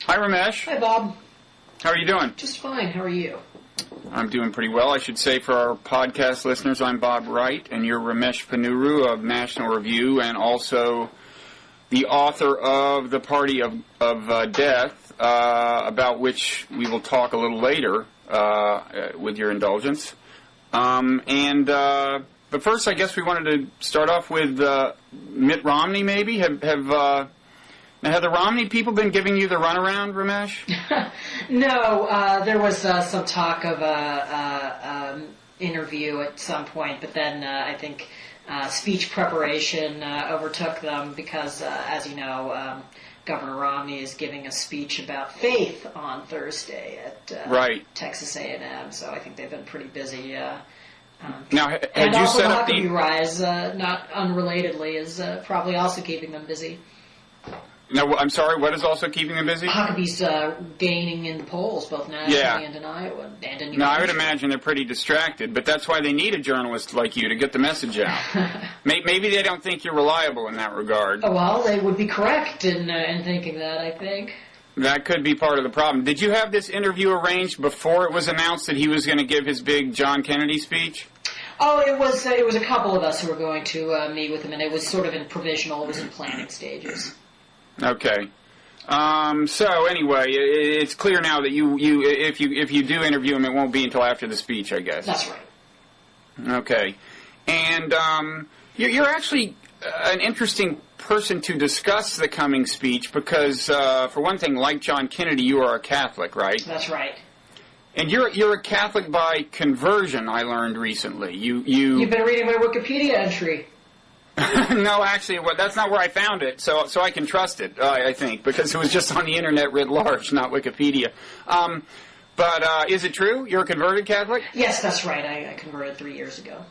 Hi, Ramesh. Hi, Bob. How are you doing? Just fine. How are you? I'm doing pretty well. I should say for our podcast listeners, I'm Bob Wright, and you're Ramesh Ponnuru of National Review, and also the author of The Party of Death, about which we will talk a little later, with your indulgence. But first, I guess we wanted to start off with Mitt Romney, maybe. Have the Romney people been giving you the runaround, Ramesh? No, there was some talk of a interview at some point, but then I think speech preparation overtook them because, as you know, Governor Romney is giving a speech about faith on Thursday at Right. Texas A&M, so I think they've been pretty busy. Now, had and you also set the up Huckabee rise, not unrelatedly, is probably also keeping them busy. No, I'm sorry, what is also keeping them busy? Huckabee's gaining in the polls, both nationally and in Iowa and in New No, I would Hampshire. imagine they're pretty distracted, but that's why they need a journalist like you to get the message out. Maybe they don't think you're reliable in that regard. Oh, well, they would be correct in thinking that, I think. That could be part of the problem. Did you have this interview arranged before it was announced that he was going to give his big John Kennedy speech? Oh, it was a couple of us who were going to meet with him, and it was sort of in provisional, it was in planning stages. Okay. So anyway, it's clear now that if you do interview him, it won't be until after the speech, I guess. That's right. Okay. And you're actually an interesting person to discuss the coming speech because, for one thing, like John Kennedy, you are a Catholic, right? That's right. And you're a Catholic by conversion, I learned recently. You've been reading my Wikipedia entry. No, actually, that's not where I found it, so I can trust it, I think, because it was just on the Internet writ large, not Wikipedia. But is it true? You're a converted Catholic? Yes, that's right. I converted 3 years ago.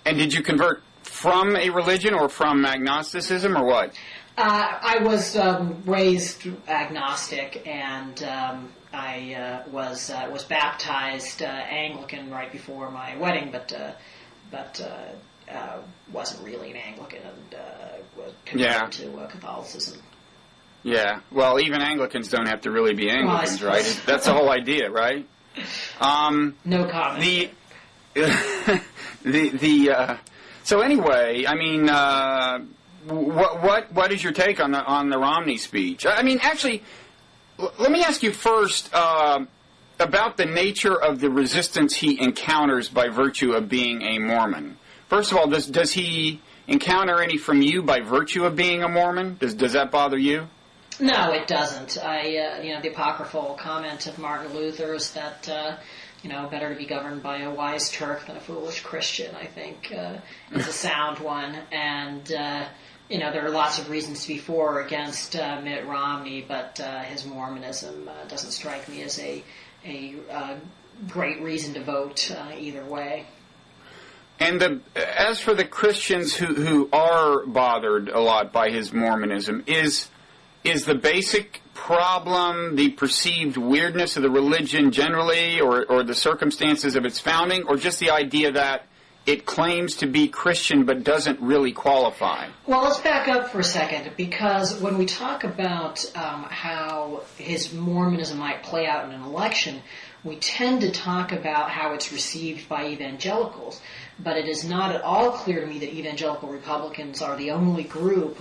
And did you convert from a religion or from agnosticism or what? I was raised agnostic, and I was baptized Anglican right before my wedding, but wasn't really an Anglican and was converted to Catholicism. Yeah. Well, even Anglicans don't have to really be Anglicans, Well, right? That's the whole idea, right? No comment. So anyway, I mean, what is your take on the Romney speech? I mean, actually, let me ask you first about the nature of the resistance he encounters by virtue of being a Mormon. First of all, does he encounter any from you by virtue of being a Mormon? Does that bother you? No, it doesn't. The apocryphal comment of Martin Luther is that, better to be governed by a wise Turk than a foolish Christian, I think, is a sound one. And, there are lots of reasons to be for or against Mitt Romney, but his Mormonism doesn't strike me as a great reason to vote either way. And as for the Christians who are bothered a lot by his Mormonism, is the basic problem the perceived weirdness of the religion generally, or the circumstances of its founding, or just the idea that it claims to be Christian but doesn't really qualify? Well, let's back up for a second, because when we talk about how his Mormonism might play out in an election, we tend to talk about how it's received by evangelicals. But it is not at all clear to me that evangelical Republicans are the only group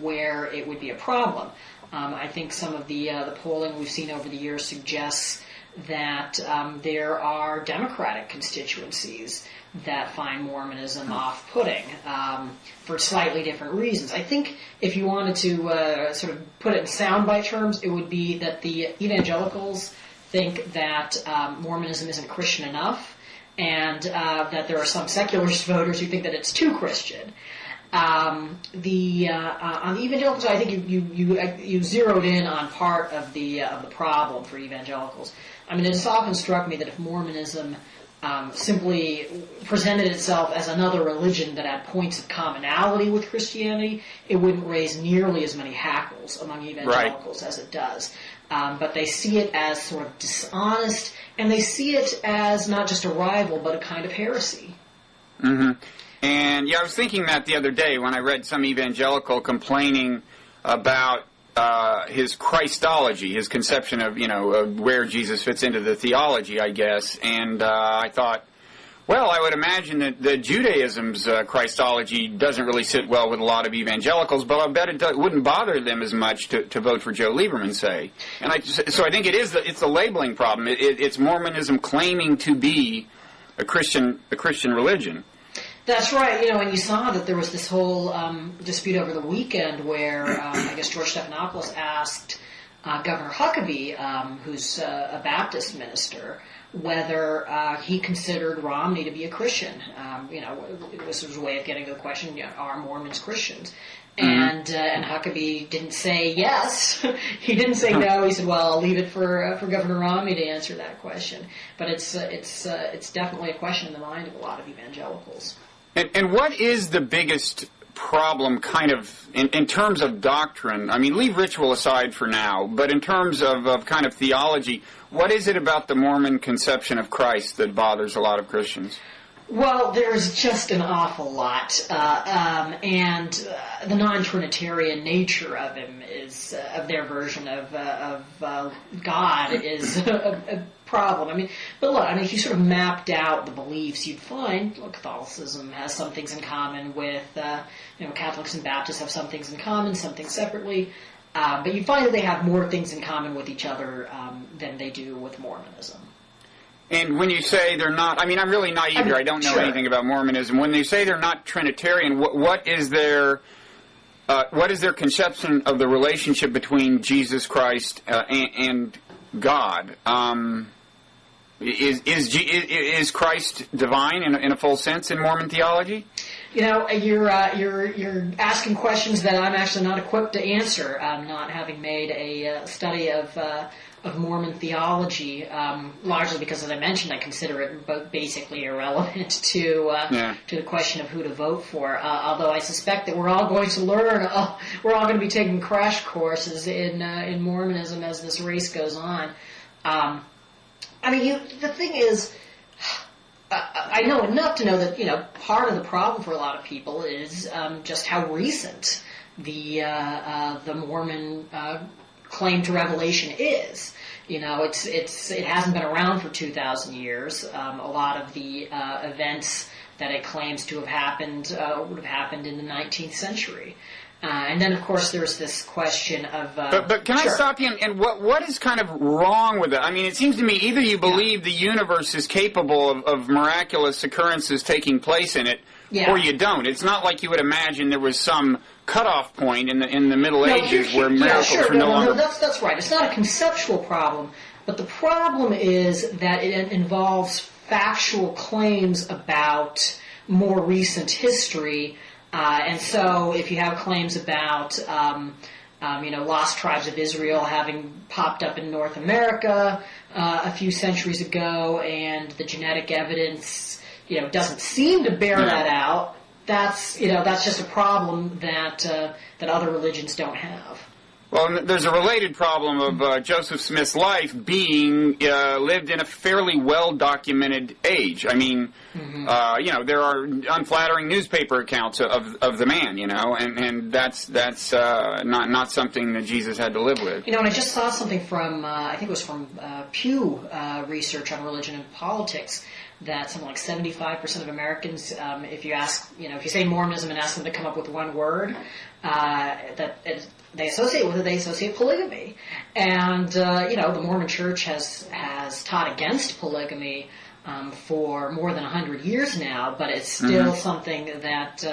where it would be a problem. I think some of the polling we've seen over the years suggests that there are Democratic constituencies that find Mormonism off-putting for slightly different reasons. I think if you wanted to sort of put it in soundbite terms, it would be that the evangelicals think that Mormonism isn't Christian enough, and that there are some secularist voters who think that it's too Christian. On the evangelicals, I think you zeroed in on part of the problem for evangelicals. I mean, it's often struck me that if Mormonism simply presented itself as another religion that had points of commonality with Christianity, it wouldn't raise nearly as many hackles among evangelicals as it does. But they see it as sort of dishonest, and they see it as not just a rival, but a kind of heresy. Mm-hmm. And, I was thinking that the other day when I read some evangelical complaining about Christology, his conception of of where Jesus fits into the theology, I guess. And I thought, well, I would imagine that Judaism's Christology doesn't really sit well with a lot of evangelicals, but I bet it wouldn't bother them as much to vote for Joe Lieberman, say. And so I think it's a labeling problem. It's Mormonism claiming to be a Christian religion. That's right, and you saw that there was this whole dispute over the weekend where I guess George Stephanopoulos asked Governor Huckabee, who's a Baptist minister, whether he considered Romney to be a Christian. This was a way of getting to the question: are Mormons Christians? And Huckabee didn't say yes. He didn't say no. He said, "Well, I'll leave it for Governor Romney to answer that question." But it's definitely a question in the mind of a lot of evangelicals. And what is the biggest problem, kind of, in terms of doctrine? I mean, leave ritual aside for now, but in terms of kind of theology, what is it about the Mormon conception of Christ that bothers a lot of Christians? Well, there's just an awful lot, and the non-Trinitarian nature of him is of their version of God is a problem. But look, if you sort of mapped out the beliefs, you'd find Catholicism has some things in common with Catholics and Baptists have some things in common, some things separately, but you find that they have more things in common with each other than they do with Mormonism. And when you say they're not, I'm really naive here. I don't know anything about Mormonism. When they say they're not Trinitarian, what is their conception of the relationship between Jesus Christ and God? Is Christ divine in a full sense in Mormon theology? You're asking questions that I'm actually not equipped to answer. Not having made a study of Mormon theology, largely because, as I mentioned, I consider it basically irrelevant to the question of who to vote for. Although I suspect that we're all going to learn, we're all going to be taking crash courses in Mormonism as this race goes on. The thing is, I know enough to know that part of the problem for a lot of people is just how recent the Mormon claim to revelation is. It hasn't been around for 2,000 years. A lot of the events that it claims to have happened would have happened in the 19th century. And then, of course, there's this question of... But can I stop you? And what is kind of wrong with it? It seems to me either you believe the universe is capable of miraculous occurrences taking place in it, or you don't. It's not like you would imagine there was some cutoff point in the Middle Ages where miracles were no longer... No, that's right. It's not a conceptual problem, but the problem is that it involves factual claims about more recent history. And so if you have claims about, lost tribes of Israel having popped up in North America a few centuries ago, and the genetic evidence, doesn't seem to bear that out, that's just a problem that other religions don't have. Well, there's a related problem of Joseph Smith's life being lived in a fairly well-documented age. There are unflattering newspaper accounts of the man, and that's not something that Jesus had to live with. And I just saw something from, I think it was from Pew Research on Religion and Politics, that something like 75% of Americans, if you say Mormonism and ask them to come up with one word, they associate with it, they associate polygamy. And, the Mormon Church has taught against polygamy for more than 100 years now, but it's still something that's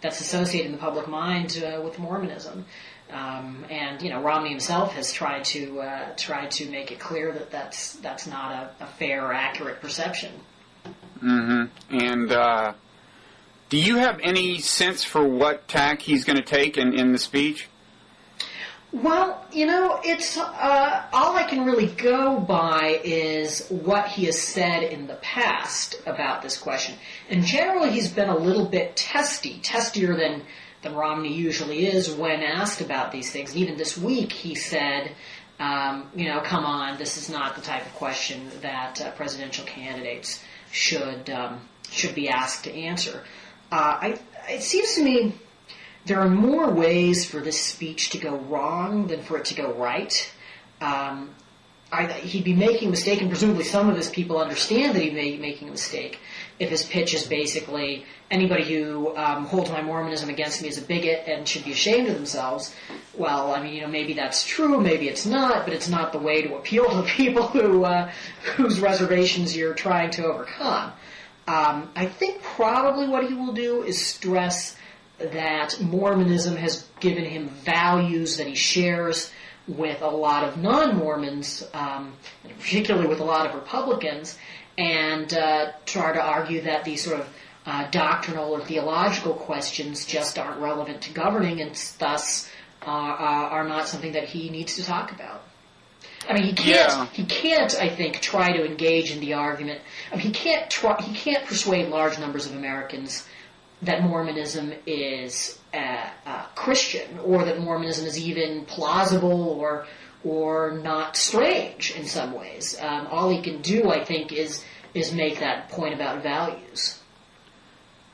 associated in the public mind with Mormonism. And Romney himself has tried to make it clear that that's not a fair or accurate perception. Mm-hmm. And do you have any sense for what tack he's going to take in the speech? Well, it's all I can really go by is what he has said in the past about this question. And generally he's been a little bit testier than Romney usually is when asked about these things. And even this week he said, come on, this is not the type of question that presidential candidates should be asked to answer. It seems to me there are more ways for this speech to go wrong than for it to go right. He'd be making a mistake, and presumably some of his people understand that he'd be making a mistake if his pitch is basically, anybody who holds my Mormonism against me is a bigot and should be ashamed of themselves. Well, I mean, maybe that's true, maybe it's not, but it's not the way to appeal to the people whose reservations you're trying to overcome. I think probably what he will do is stress that Mormonism has given him values that he shares with a lot of non-Mormons, particularly with a lot of Republicans, and try to argue that these sort of doctrinal or theological questions just aren't relevant to governing and thus are not something that he needs to talk about. I mean, he can't, I think, try to engage in the argument. I mean, he can't persuade large numbers of Americans that Mormonism is Christian, or that Mormonism is even plausible or not strange in some ways. All he can do, I think, is make that point about values.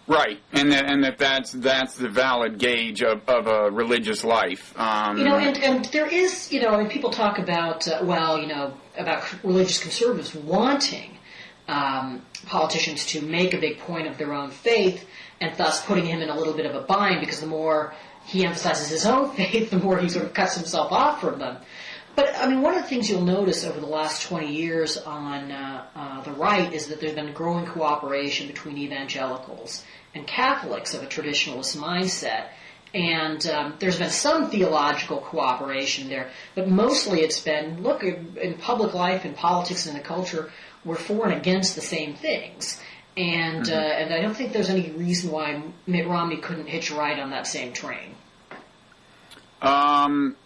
Right, and that's the valid gauge of a religious life. And there is, and people talk about about religious conservatives wanting politicians to make a big point of their own faith, and thus putting him in a little bit of a bind, because the more he emphasizes his own faith, the more he sort of cuts himself off from them. But, I mean, one of the things you'll notice over the last 20 years on the right is that there's been growing cooperation between evangelicals and Catholics of a traditionalist mindset. And there's been some theological cooperation there, but mostly it's been, look, in public life, in politics, and in the culture, we're for and against the same things. And and I don't think there's any reason why Mitt Romney couldn't hitch a ride on that same train.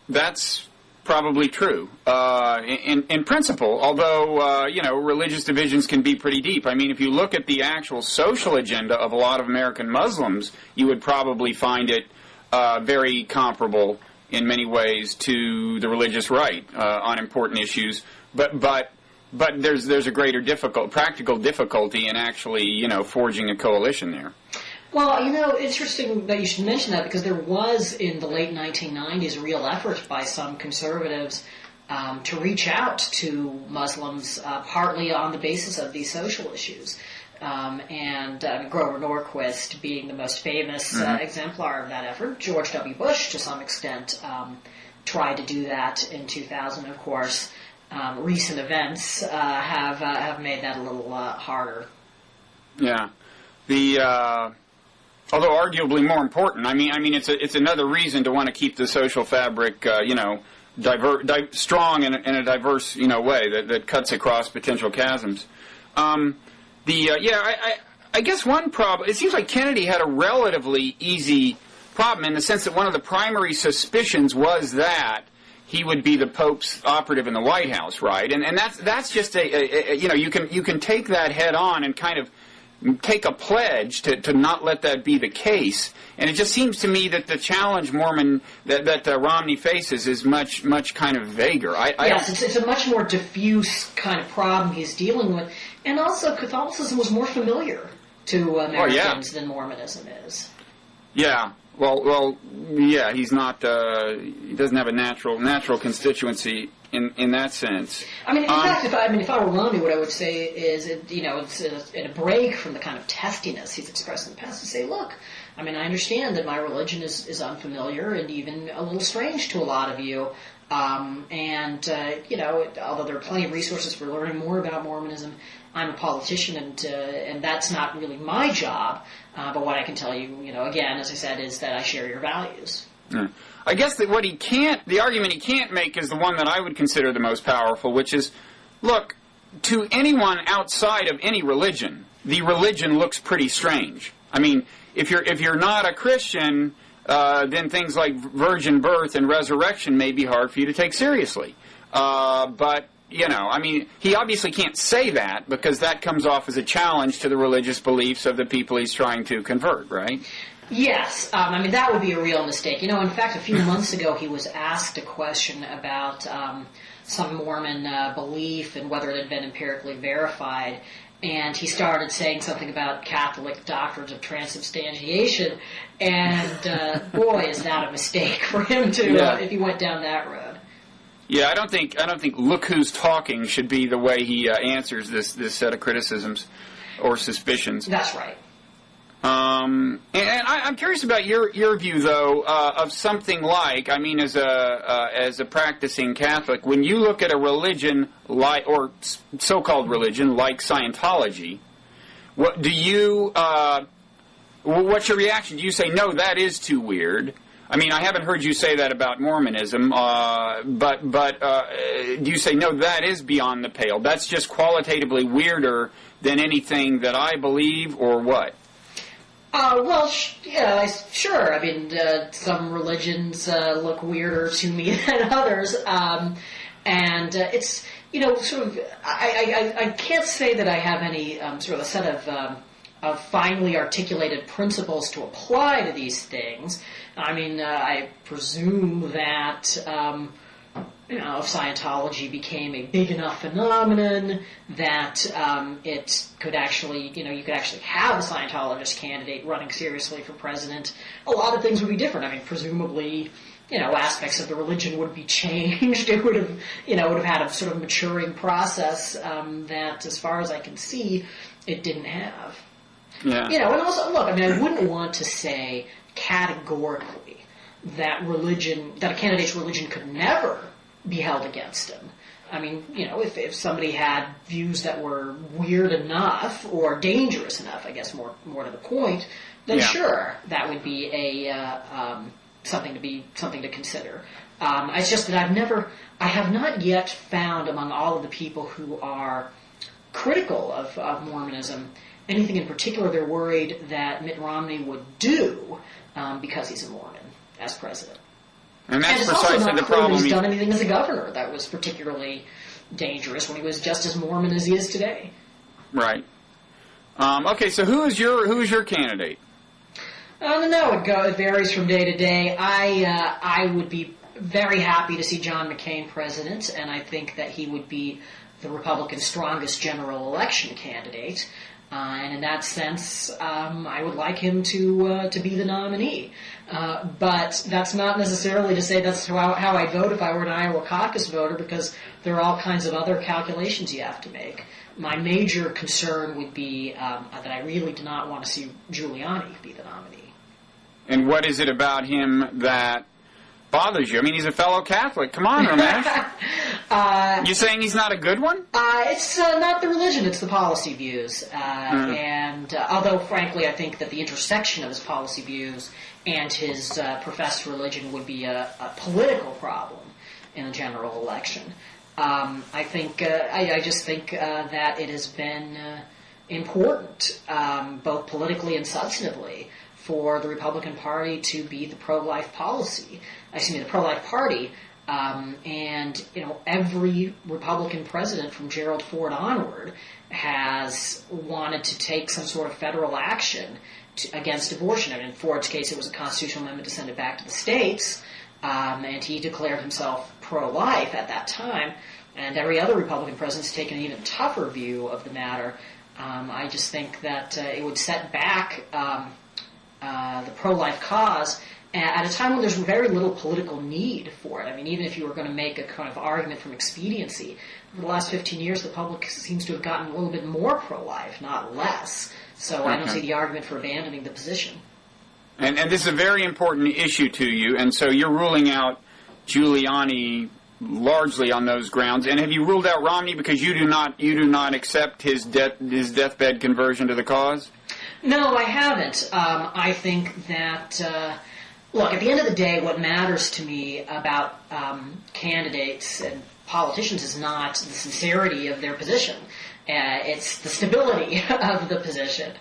That's probably true in principle, although religious divisions can be pretty deep. I mean, if you look at the actual social agenda of a lot of American Muslims, you would probably find it very comparable in many ways to the religious right on important issues. But there's a greater practical difficulty in actually forging a coalition there. Well, interesting that you should mention that, because there was, in the late 1990s, a real effort by some conservatives to reach out to Muslims, partly on the basis of these social issues. And Grover Norquist being the most famous exemplar of that effort. George W. Bush, to some extent, tried to do that in 2000, of course. Recent events have made that a little harder. Yeah. Although arguably more important, I mean, it's another reason to want to keep the social fabric, strong in a diverse, way that cuts across potential chasms. I guess one problem. It seems like Kennedy had a relatively easy problem in the sense that one of the primary suspicions was that he would be the Pope's operative in the White House, right? And that's just you can take that head on and kind of take a pledge to not let that be the case. And it just seems to me that the challenge that Romney faces is much kind of vaguer. It's a much more diffuse kind of problem he's dealing with. And also, Catholicism was more familiar to Americans than Mormonism is. Yeah. Well, yeah. He's not. He doesn't have a natural constituency in that sense. I mean, in fact, if I were Romney, what I would say is, it's a break from the kind of testiness he's expressed in the past, to say, look, I mean, I understand that my religion is unfamiliar and even a little strange to a lot of you. Although there are plenty of resources for learning more about Mormonism, I'm a politician, and that's not really my job. But what I can tell you, again, as I said, is that I share your values. Mm. I guess that the argument he can't make is the one that I would consider the most powerful, which is, look, to anyone outside of any religion, the religion looks pretty strange. I mean, if you're not a Christian, then things like virgin birth and resurrection may be hard for you to take seriously. But he obviously can't say that, because that comes off as a challenge to the religious beliefs of the people he's trying to convert, right? Yes. That would be a real mistake. In fact, a few months ago he was asked a question about some Mormon belief and whether it had been empirically verified. and he started saying something about Catholic doctrines of transubstantiation, and boy, is that a mistake for him to if he went down that road. Yeah, I don't think "look who's talking" should be the way he answers this set of criticisms or suspicions. That's right. And I'm curious about your view, though, of something like, I mean, as a practicing Catholic, when you look at a religion like, or so-called religion like Scientology, what do you? What's your reaction? Do you say, no, that is too weird? I mean, I haven't heard you say that about Mormonism, but do you say, no, that is beyond the pale? That's just qualitatively weirder than anything that I believe, or what? Sure. I mean, some religions look weirder to me than others, and it's, sort of. I can't say that I have any sort of a set of finely articulated principles to apply to these things. I mean, I presume that if Scientology became a big enough phenomenon that it could actually, you could actually have a Scientologist candidate running seriously for president, a lot of things would be different. I mean, presumably, aspects of the religion would be changed. It would have had a sort of maturing process that, as far as I can see, it didn't have. Yeah. And also, look, I mean, I wouldn't want to say categorically that a candidate's religion could never be held against him. I mean, if somebody had views that were weird enough or dangerous enough, I guess more to the point, then sure, that would be a something to consider. It's just that I have not yet found among all of the people who are critical of Mormonism anything in particular they're worried that Mitt Romney would do because he's a Mormon as president. And that's it's precisely also not the clear problem. He's done anything as a governor that was particularly dangerous when he was just as Mormon as he is today. Right. Okay, so who is your candidate? I don't know. It varies from day to day. I would be very happy to see John McCain president, and I think that he would be the Republican strongest general election candidate. And in that sense, I would like him to be the nominee. But that's not necessarily to say that's how I'd vote if I were an Iowa caucus voter, because there are all kinds of other calculations you have to make. My major concern would be that I really do not want to see Giuliani be the nominee. And what is it about him that bothers you? I mean, he's a fellow Catholic. Come on, Ramesh. You saying he's not a good one? It's not the religion, it's the policy views. And although, frankly, I think that the intersection of his policy views and his professed religion would be a political problem in a general election. I just think that it has been important, both politically and substantively, for the Republican Party to be the pro-life party. And every Republican president from Gerald Ford onward has wanted to take some sort of federal action against abortion. I mean, in Ford's case, it was a constitutional amendment to send it back to the states, and he declared himself pro-life at that time. And every other Republican president's taken an even tougher view of the matter. I just think that it would set back the pro-life cause at a time when there's very little political need for it. I mean, even if you were going to make a kind of argument from expediency, for the last 15 years, the public seems to have gotten a little bit more pro-life, not less. So I don't see the argument for abandoning the position. And this is a very important issue to you, and so you're ruling out Giuliani largely on those grounds. And have you ruled out Romney because you do not accept his deathbed conversion to the cause? No, I haven't. I think that, look, at the end of the day, what matters to me about candidates and politicians is not the sincerity of their position. It's the stability of the position.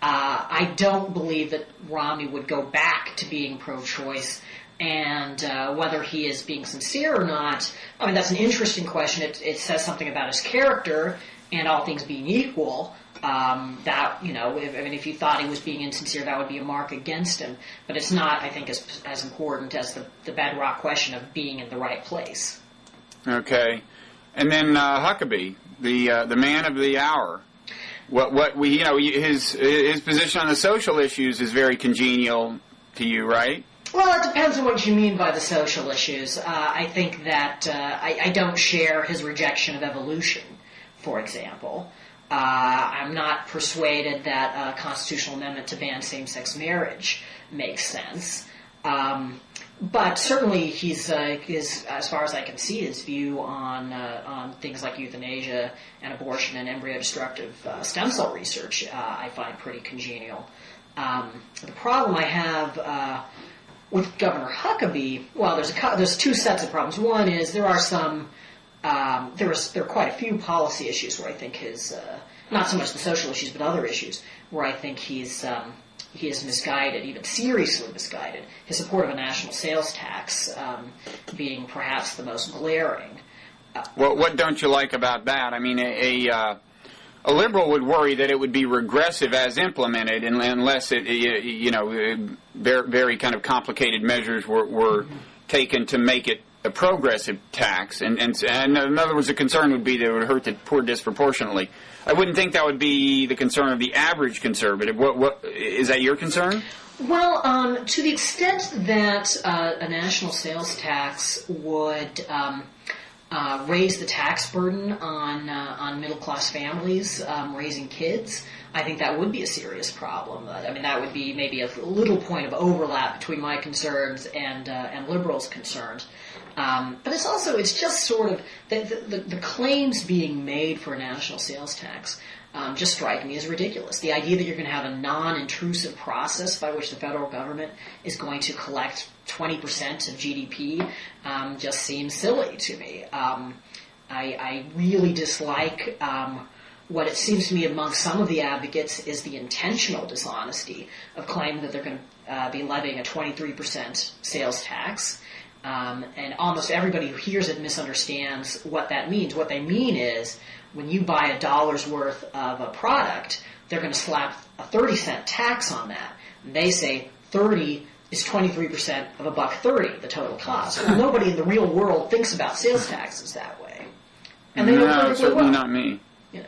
I don't believe that Romney would go back to being pro-choice, and whether he is being sincere or not, I mean, that's an interesting question. It says something about his character, and all things being equal, if you thought he was being insincere, that would be a mark against him. But it's not, I think, as important as the bedrock question of being in the right place. Okay. And then Huckabee, the man of the hour. his position on the social issues is very congenial to you, right? Well, it depends on what you mean by the social issues. I think that I don't share his rejection of evolution, for example. I'm not persuaded that a constitutional amendment to ban same-sex marriage makes sense. But certainly his, as far as I can see, his view on things like euthanasia and abortion and embryo-destructive stem cell research I find pretty congenial. The problem I have with Governor Huckabee, well, there's two sets of problems. One is there are quite a few policy issues where I think not so much the social issues, but other issues where I think he is misguided, even seriously misguided. His support of a national sales tax being perhaps the most glaring. Well, what don't you like about that? I mean, a liberal would worry that it would be regressive as implemented unless very kind of complicated measures were taken to make it a progressive tax. And in other words, the concern would be that it would hurt the poor disproportionately. I wouldn't think that would be the concern of the average conservative. What is that your concern? Well, to the extent that a national sales tax would raise the tax burden on middle-class families raising kids, I think that would be a serious problem. I mean, that would be maybe a little point of overlap between my concerns and liberals' concerns. But it's just sort of the claims being made for a national sales tax just strike me as ridiculous. The idea that you're going to have a non-intrusive process by which the federal government is going to collect 20% of GDP just seems silly to me. I really dislike what it seems to me among some of the advocates is the intentional dishonesty of claiming that they're going to be levying a 23% sales tax. And almost everybody who hears it misunderstands what that means. What they mean is when you buy $1 worth of a product, they're going to slap a 30-cent tax on that. And they say 30 is 23% of $1.30, the total cost. Well, nobody in the real world thinks about sales taxes that way. And they know certainly not me. You know.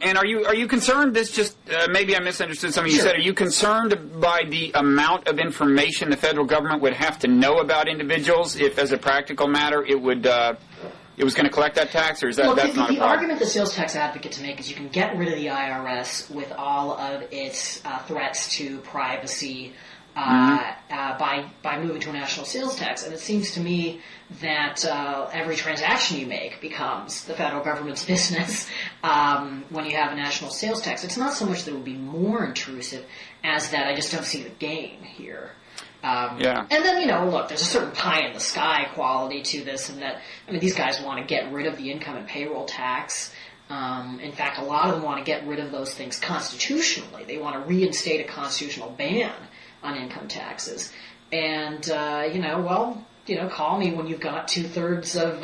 And are you concerned? This just maybe I misunderstood something you said. Are you concerned by the amount of information the federal government would have to know about individuals if, as a practical matter, it was going to collect that tax, or is that's not a problem? The argument that sales tax advocates make is you can get rid of the IRS with all of its threats to privacy by moving to a national sales tax. And it seems to me that every transaction you make becomes the federal government's business when you have a national sales tax. It's not so much that it would be more intrusive as that I just don't see the gain here. And then, look, there's a certain pie-in-the-sky quality to this, and that, these guys want to get rid of the income and payroll tax. In fact, a lot of them want to get rid of those things constitutionally. They want to reinstate a constitutional ban on income taxes. And, call me when you've got 2/3 of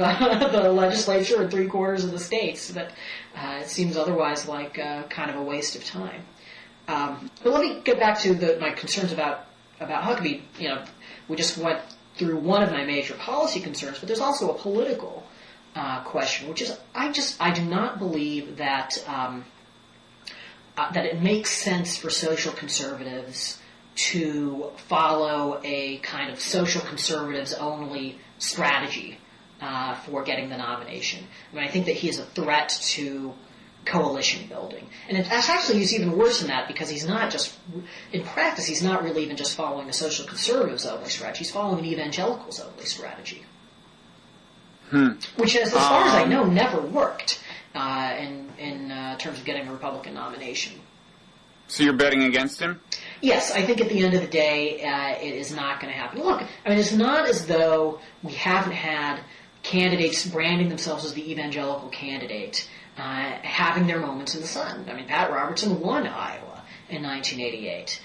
the legislature and 3/4 of the states. But it seems otherwise like kind of a waste of time. But let me get back to my concerns about Huckabee. We just went through one of my major policy concerns, but there's also a political question, which is I do not believe that that it makes sense for social conservatives to follow a kind of social conservatives only strategy for getting the nomination. I think that he is a threat to coalition building. And actually he's even worse than that, because he's not just, in practice, he's not really even just following a social conservatives only strategy. He's following an evangelicals only strategy. Which, as far as I know, never worked in terms of getting a Republican nomination. So you're betting against him? Yes, I think at the end of the day, it is not going to happen. Look, it's not as though we haven't had candidates branding themselves as the evangelical candidate, having their moments in the sun. Pat Robertson won Iowa in 1988.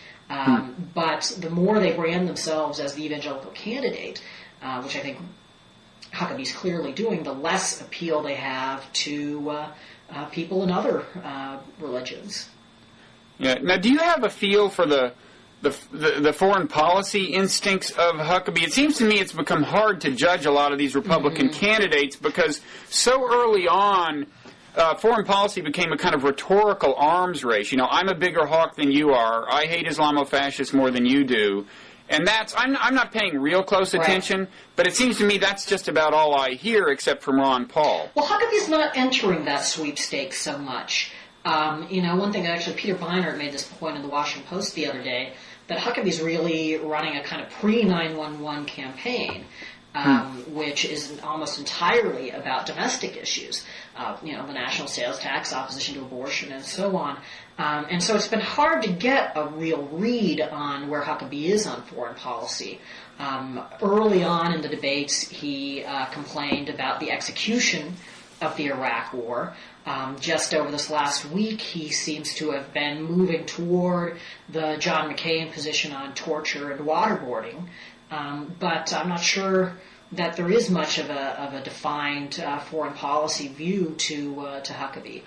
But the more they brand themselves as the evangelical candidate, which I think Huckabee's clearly doing, the less appeal they have to people in other religions. Yeah. Now, do you have a feel for the foreign policy instincts of Huckabee? It seems to me it's become hard to judge a lot of these Republican candidates, because so early on, foreign policy became a kind of rhetorical arms race. You know, I'm a bigger hawk than you are. I hate Islamofascists more than you do. And I'm not paying real close attention, but it seems to me that's just about all I hear except from Ron Paul. Well, Huckabee's not entering that sweepstakes so much. You know, one thing actually, Peter Beinart made this point in the Washington Post the other day, that Huckabee's really running a kind of pre-911 campaign, which is almost entirely about domestic issues. You know, the national sales tax, opposition to abortion, and so on. And so it's been hard to get a real read on where Huckabee is on foreign policy. Early on in the debates, he complained about the execution of the Iraq War. Just over this last week, he seems to have been moving toward the John McCain position on torture and waterboarding. But I'm not sure that there is much of a defined foreign policy view to Huckabee.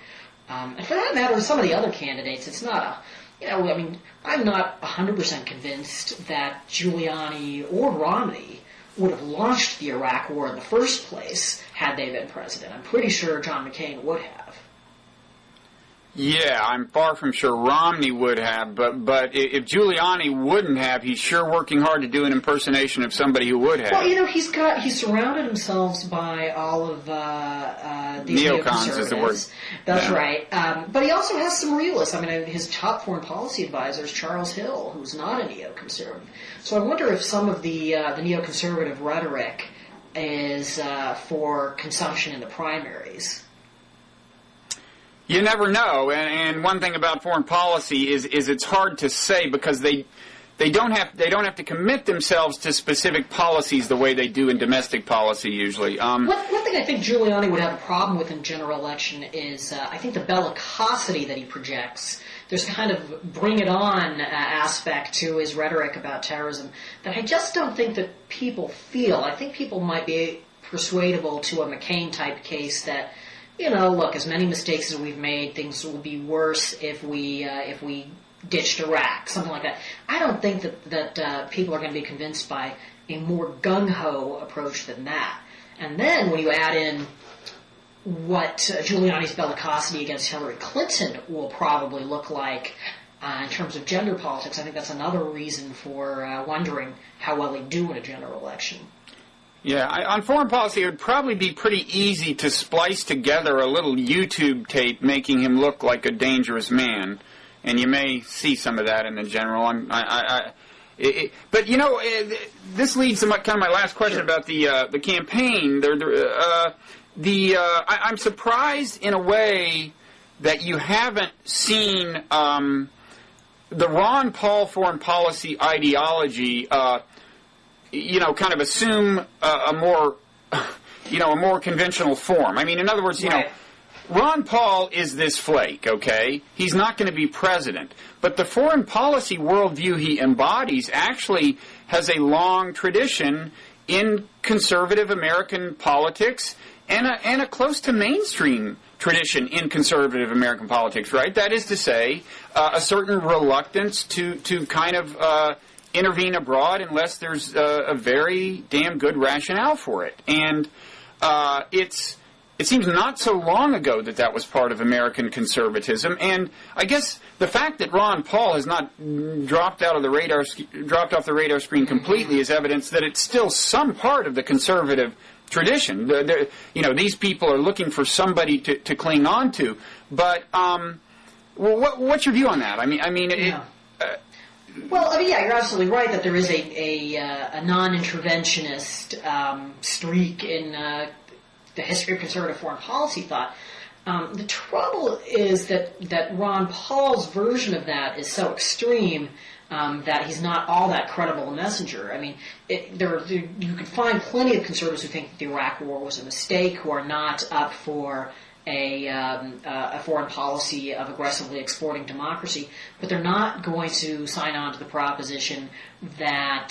And for that matter, some of the other candidates, it's not I'm not 100% convinced that Giuliani or Romney would have launched the Iraq War in the first place had they been president. I'm pretty sure John McCain would have. Yeah, I'm far from sure Romney would have, but if Giuliani wouldn't have, he's sure working hard to do an impersonation of somebody who would have. Well, you know, he's surrounded himself by all of these neocons is the word. That's right. But he also has some realists. I mean, his top foreign policy advisor is Charles Hill, who's not a neoconservative. So I wonder if some of the neoconservative rhetoric is for consumption in the primaries. You never know, and one thing about foreign policy is it's hard to say because they don't have to commit themselves to specific policies the way they do in domestic policy usually. One thing I think Giuliani would have a problem with in general election is I think the bellicosity that he projects. There's kind of bring it on aspect to his rhetoric about terrorism that I just don't think that people feel. I think people might be persuadable to a McCain type case that, you know, look, as many mistakes as we've made, things will be worse if we ditched Iraq, something like that. I don't think that people are going to be convinced by a more gung-ho approach than that. And then when you add in what Giuliani's bellicosity against Hillary Clinton will probably look like in terms of gender politics, I think that's another reason for wondering how well he'd do in a general election. Yeah, on foreign policy, it would probably be pretty easy to splice together a little YouTube tape making him look like a dangerous man, and you may see some of that in the general. But you know, this leads to kind of my last question about the campaign. I'm surprised in a way that you haven't seen the Ron Paul foreign policy ideology. Kind of assume a more conventional form. I mean, in other words, you know, Ron Paul is this flake, okay? He's not going to be president. But the foreign policy worldview he embodies actually has a long tradition in conservative American politics and a close to mainstream tradition in conservative American politics, right? That is to say, a certain reluctance to kind of intervene abroad unless there's a very damn good rationale for it. And it seems not so long ago that was part of American conservatism. And I guess the fact that Ron Paul has not dropped off the radar screen completely is evidence that it's still some part of the conservative tradition. These people are looking for somebody to cling on to. But what's your view on that? Well, you're absolutely right that there is a non-interventionist streak in the history of conservative foreign policy thought. The trouble is that Ron Paul's version of that is so extreme that he's not all that credible a messenger. I mean, you can find plenty of conservatives who think that the Iraq War was a mistake, who are not up for a foreign policy of aggressively exporting democracy, but they're not going to sign on to the proposition that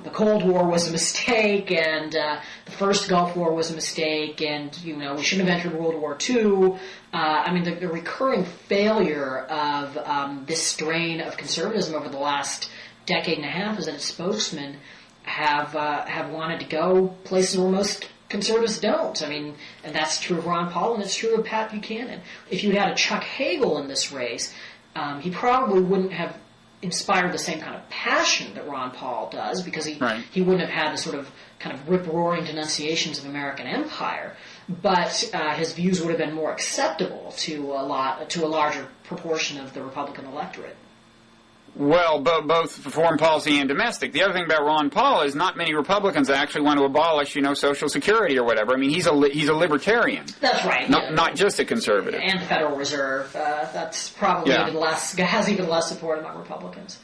the Cold War was a mistake and the first Gulf War was a mistake and we shouldn't have entered World War II. The recurring failure of this strain of conservatism over the last decade and a half is that its spokesmen have wanted to go places where most conservatives don't. I mean, and that's true of Ron Paul, and it's true of Pat Buchanan. If you'd had a Chuck Hagel in this race, he probably wouldn't have inspired the same kind of passion that Ron Paul does, because he wouldn't have had the sort of kind of rip-roaring denunciations of American empire. But his views would have been more acceptable to a larger proportion of the Republican electorate. Well, both foreign policy and domestic. The other thing about Ron Paul is not many Republicans actually want to abolish, Social Security or whatever. I mean, he's a libertarian. That's right. Not just a conservative. And the Federal Reserve. That's probably has even less support among Republicans.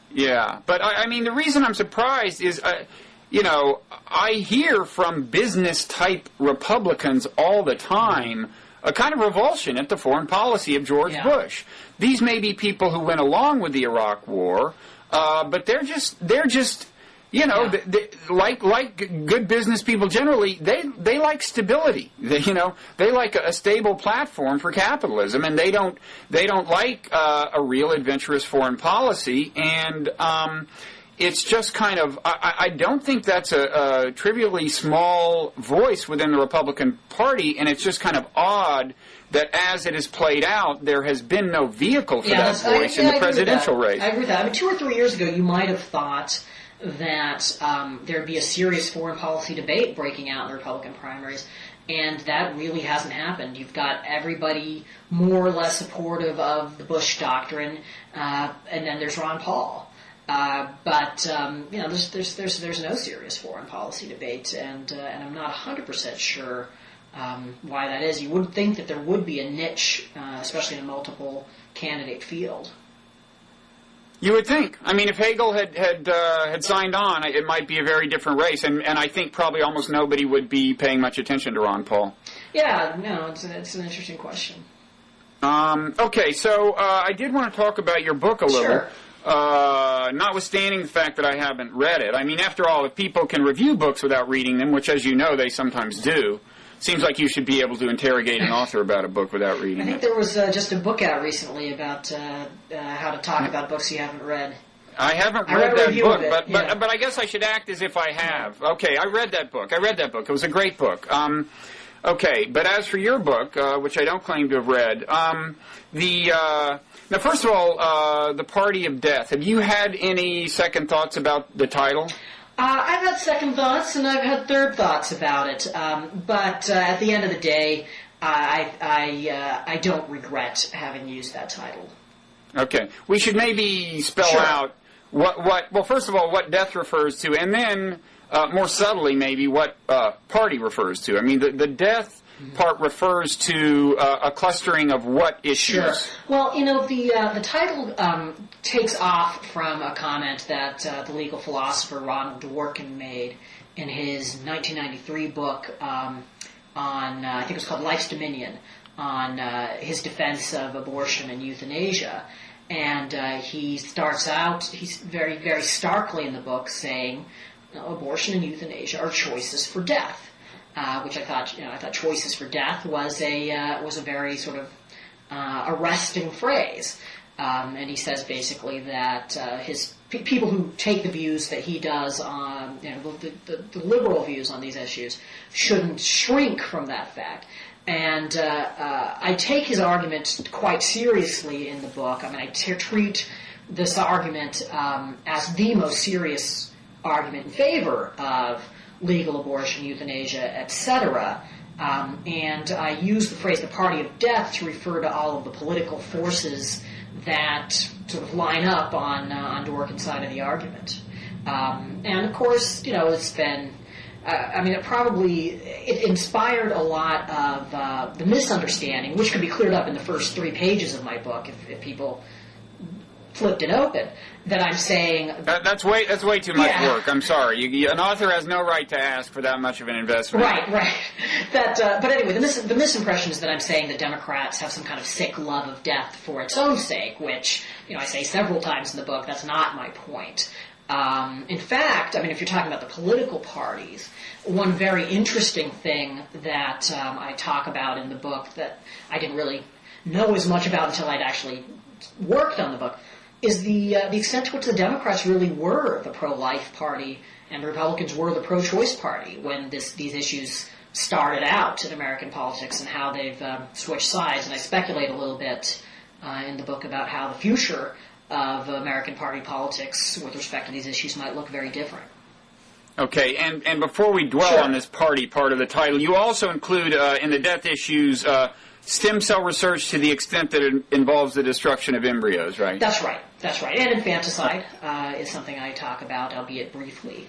Yeah, but I mean, the reason I'm surprised is, I hear from business-type Republicans all the time a kind of revulsion at the foreign policy of George Bush. These may be people who went along with the Iraq War, but they're just they, like good business people generally, they like stability. They like a stable platform for capitalism, and they don't like a real adventurous foreign policy. And it's just kind of, I don't think that's a trivially small voice within the Republican Party, and it's just kind of odd that as it has played out, there has been no vehicle for that voice in the presidential race. I agree with that. I mean, 2 or 3 years ago, you might have thought that there'd be a serious foreign policy debate breaking out in the Republican primaries, and that really hasn't happened. You've got everybody more or less supportive of the Bush doctrine, and then there's Ron Paul. But there's no serious foreign policy debate, and I'm not 100% sure why that is. You would think that there would be a niche, especially in a multiple candidate field. You would think. I mean, if Hagel had signed on, it might be a very different race, and I think probably almost nobody would be paying much attention to Ron Paul. Yeah, no, it's an interesting question. Okay, so I did want to talk about your book a little. Sure. Notwithstanding the fact that I haven't read it. I mean, after all, if people can review books without reading them, which, as you know, they sometimes do, seems like you should be able to interrogate an author about a book without reading it. I think there was just a book out recently about how to talk about books you haven't read. I haven't read that book, but I guess I should act as if I have. Okay, I read that book. It was a great book. Okay, but as for your book, which I don't claim to have read, now, first of all, The Party of Death. Have you had any second thoughts about the title? I've had second thoughts, and I've had third thoughts about it. But at the end of the day, I don't regret having used that title. Okay. We should maybe spell out well, first of all, what death refers to, and then, more subtly maybe, what party refers to. I mean, the death part refers to a clustering of what issues? Sure. Well, the title takes off from a comment that the legal philosopher Ronald Dworkin made in his 1993 book on, I think it was called Life's Dominion, on his defense of abortion and euthanasia. And he starts out, he's very, very starkly in the book saying, abortion and euthanasia are choices for death. Which I thought choices for death was a very sort of arresting phrase, and he says basically that his people who take the views that he does on the liberal views on these issues shouldn't shrink from that fact. And I take his argument quite seriously in the book. I mean, I treat this argument as the most serious argument in favor of legal abortion, euthanasia, etc. And I use the phrase the party of death to refer to all of the political forces that sort of line up on Dworkin's side of the argument. And of course, it's been, it inspired a lot of the misunderstanding, which could be cleared up in the first 3 pages of my book if people flipped it open, that I'm saying that's way too much work. I'm sorry. An author has no right to ask for that much of an investment. Right. But anyway, the misimpression is that I'm saying that Democrats have some kind of sick love of death for its own sake, which I say several times in the book. That's not my point. In fact, if you're talking about the political parties, one very interesting thing that I talk about in the book that I didn't really know as much about until I'd actually worked on the book is the extent to which the Democrats really were the pro-life party And the Republicans were the pro-choice party when these issues started out in American politics and how they've switched sides. And I speculate a little bit in the book about how the future of American party politics with respect to these issues might look very different. Okay, and before we dwell on this party part of the title, you also include in the death issues stem cell research to the extent that it involves the destruction of embryos, right? That's right. And infanticide is something I talk about, albeit briefly.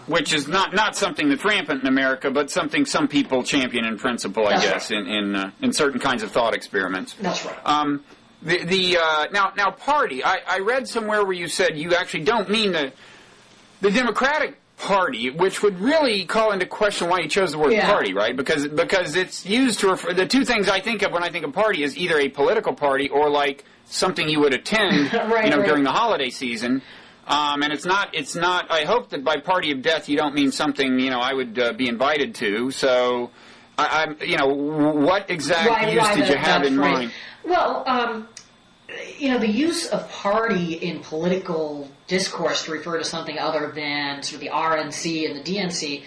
Which is not something that's rampant in America, but something some people champion in principle, I guess, right. in certain kinds of thought experiments. That's right. Now party. I read somewhere where you said you actually don't mean the Democratic Party, which would really call into question why you chose the word party, right? Because it's used to refer. The two things I think of when I think of party is either a political party or like something you would attend, during the holiday season. And it's not. I hope that by party of death you don't mean something I would be invited to. So, what exact use did you have in mind? Well, the use of party in political discourse to refer to something other than sort of the RNC and the DNC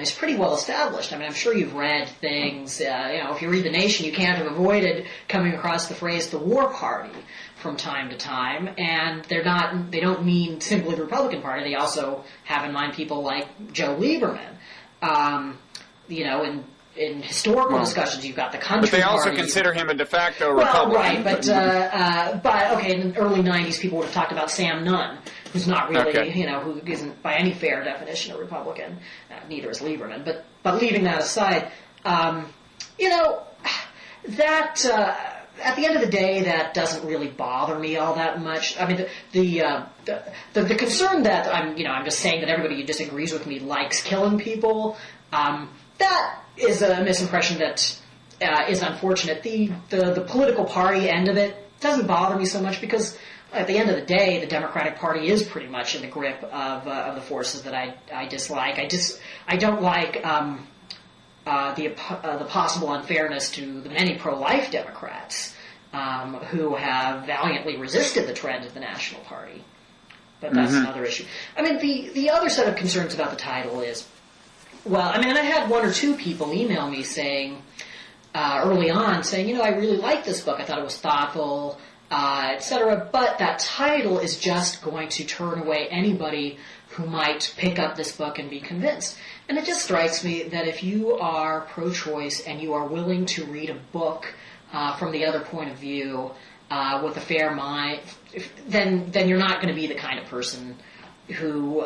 is pretty well established. I mean, I'm sure you've read things. If you read The Nation, you can't have avoided coming across the phrase "the War Party" from time to time, and they don't mean simply the Republican Party. They also have in mind people like Joe Lieberman. In historical discussions, you've got the country. But they also party. Consider him a de facto Republican. Well, right, but in the early '90s, people would have talked about Sam Nunn, who's not really, who isn't by any fair definition a Republican. Neither is Lieberman. But leaving that aside, that at the end of the day, that doesn't really bother me all that much. I mean, the concern that I'm just saying that everybody who disagrees with me likes killing people. That is a misimpression that is unfortunate. The political party end of it doesn't bother me so much because at the end of the day, the Democratic Party is pretty much in the grip of the forces that I dislike. I don't like the possible unfairness to the many pro-life Democrats who have valiantly resisted the trend of the National Party. But that's another issue. I mean, the other set of concerns about the title is, I had one or two people email me saying, early on, saying, I really like this book. I thought it was thoughtful, etc. But that title is just going to turn away anybody who might pick up this book and be convinced. And it just strikes me that if you are pro-choice and you are willing to read a book from the other point of view with a fair mind, then you're not going to be the kind of person who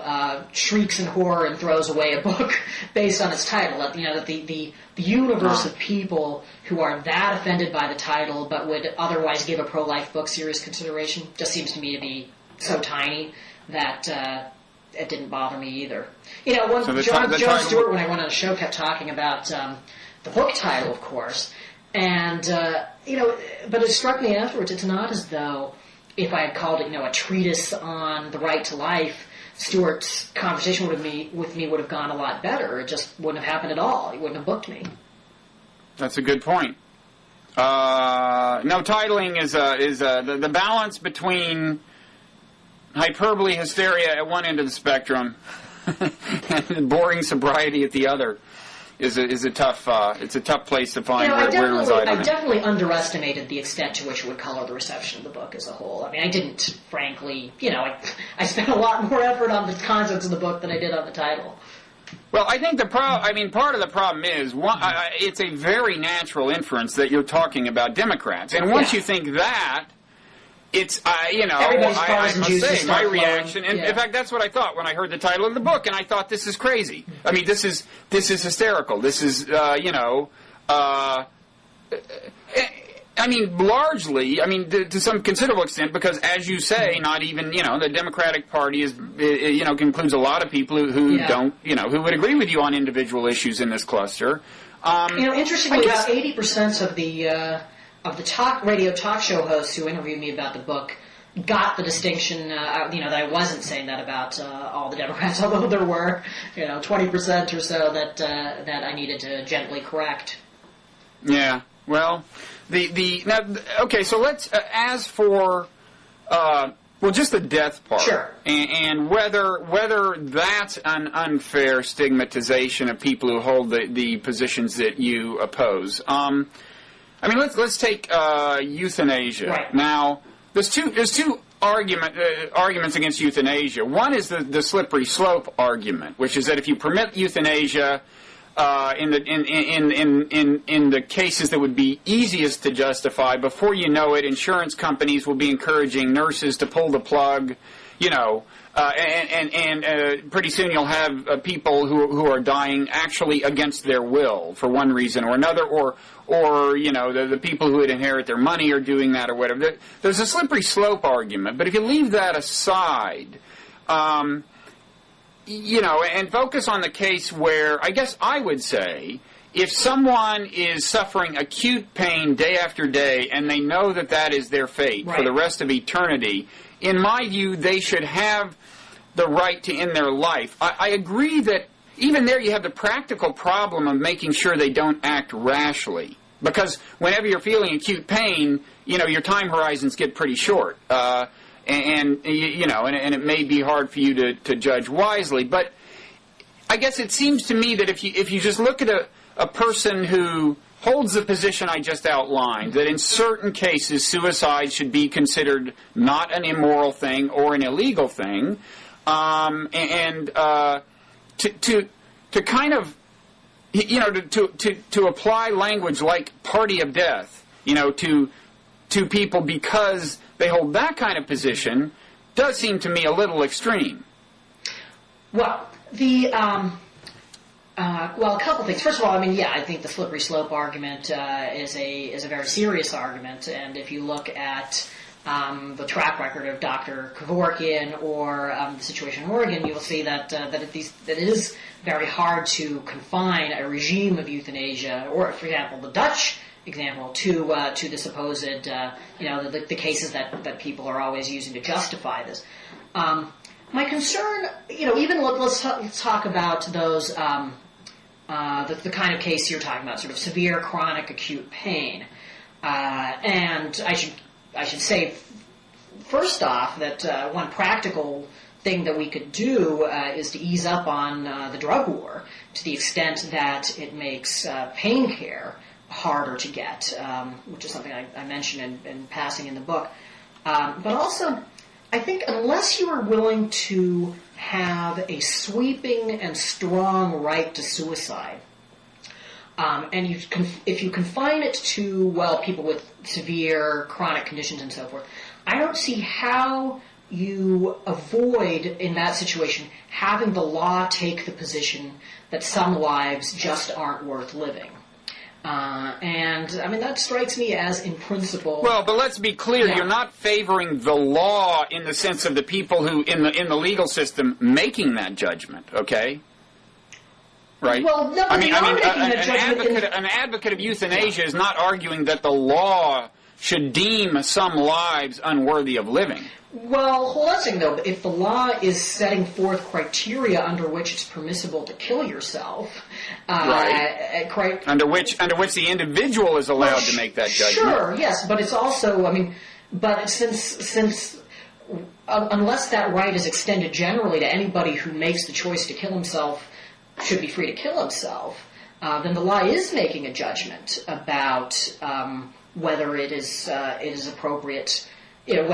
shrieks in horror and throws away a book based on its title. That the universe of people who are that offended by the title but would otherwise give a pro-life book serious consideration just seems to me to be so tiny that it didn't bother me either. Jon Stewart, when I went on a show, kept talking about the book title, of course, and but it struck me afterwards. It's not as though if I had called it, a treatise on the right to life, Stewart's conversation with me would have gone a lot better. It just wouldn't have happened at all. He wouldn't have booked me. That's a good point. No, titling is the balance between hyperbole hysteria at one end of the spectrum and boring sobriety at the other is a tough place to find where to reside. I definitely underestimated the extent to which it would color the reception of the book as a whole. I mean, I didn't, frankly, I spent a lot more effort on the contents of the book than I did on the title. Well, I think part of the problem is it's a very natural inference that you're talking about Democrats, and once you think that, it's I must say my reaction, and in fact, that's what I thought when I heard the title of the book, and I thought, this is crazy. I mean, this is hysterical. This is largely, to some considerable extent, because as you say, not even the Democratic Party is includes a lot of people who don't who would agree with you on individual issues in this cluster. Interestingly, about 80% of the radio talk show hosts who interviewed me about the book got the distinction, that I wasn't saying that about all the Democrats, although there were, 20% or so that I needed to gently correct. Yeah, well, okay, so let's, as for Well, just the death part. Sure. And whether that's an unfair stigmatization of people who hold the positions that you oppose. I mean, let's take euthanasia. Right. Now, there's two arguments against euthanasia. One is the slippery slope argument, which is that if you permit euthanasia in the cases that would be easiest to justify, before you know it, insurance companies will be encouraging nurses to pull the plug, and pretty soon you'll have people who are dying actually against their will for one reason or another, or the people who would inherit their money are doing that or whatever. There's a slippery slope argument, but if you leave that aside, and focus on the case where, I guess I would say, if someone is suffering acute pain day after day and they know that is their fate for the rest of eternity, in my view, they should have the right to end their life. I agree that even there you have the practical problem of making sure they don't act rashly. Because whenever you're feeling acute pain, your time horizons get pretty short. And it may be hard for you to judge wisely. But I guess it seems to me that if you just look at a person who holds the position I just outlined, that in certain cases suicide should be considered not an immoral thing or an illegal thing, to kind of, to apply language like party of death, to people because they hold that kind of position does seem to me a little extreme. Well, a couple things. First of all, I think the slippery slope argument is a very serious argument, and if you look at the track record of Dr. Kevorkian or the situation in Oregon, you will see that it is very hard to confine a regime of euthanasia, or, for example, the Dutch example, to the supposed, the cases that people are always using to justify this. My concern, let's talk about those, the kind of case you're talking about, sort of severe chronic acute pain. And I should say, first off, that one practical thing that we could do is to ease up on the drug war to the extent that it makes pain care harder to get, which is something I mentioned in passing in the book. But also, I think unless you are willing to have a sweeping and strong right to suicide, and if you confine it to, people with severe chronic conditions and so forth, I don't see how you avoid, in that situation, having the law take the position that some lives just aren't worth living. That strikes me as, in principle... Well, but let's be clear, You're not favoring the law in the sense of the people who, in the legal system, making that judgment, okay? Right? Well, no, an advocate of euthanasia is not arguing that the law should deem some lives unworthy of living. Well, hold on a second, though. If the law is setting forth criteria under which it's permissible to kill yourself, right? Under which the individual is allowed to make that judgment. Sure, yes, but it's also, but since unless that right is extended generally to anybody who makes the choice to kill himself, should be free to kill himself, then the law is making a judgment about whether it is appropriate. The